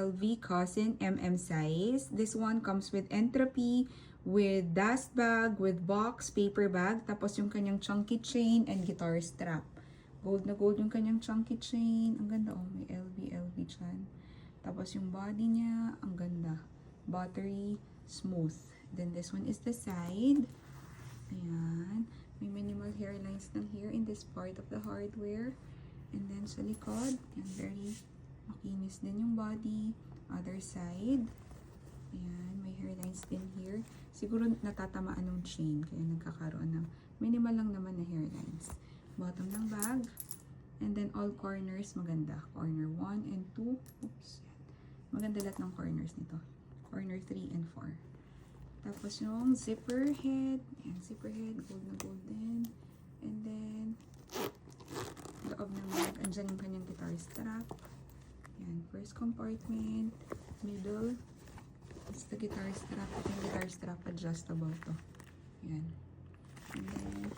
LV Cousin MM size. This one comes with entropy, with dust bag, with box, paper bag, tapos yung kanyang chunky chain and guitar strap. Gold na gold yung kanyang chunky chain. Ang ganda oh, may LV dyan. Tapos yung body niya, ang ganda. Buttery, smooth. Then this one is the side. Ayan. May minimal hairlines lang here in this part of the hardware. And then sa likod, yan, very makinis din yung body. Other side. Ayan, may hairlines din here. Siguro natatamaan ng chain, kaya nagkakaroon ng minimal lang naman na hairlines. Bottom ng bag. And then all corners, maganda. Corner 1 and 2. Oops. Maganda lahat ng corners nito. Corner 3 and 4. Tapos yung zipper head. Ayan, zipper head. Gold na gold din. And then, loob ng bag. Andyan yung kanyang guitar strap. Ayan, first compartment. Middle. It's the guitar strap. Ito yung guitar strap adjustable to. Ayan. And then,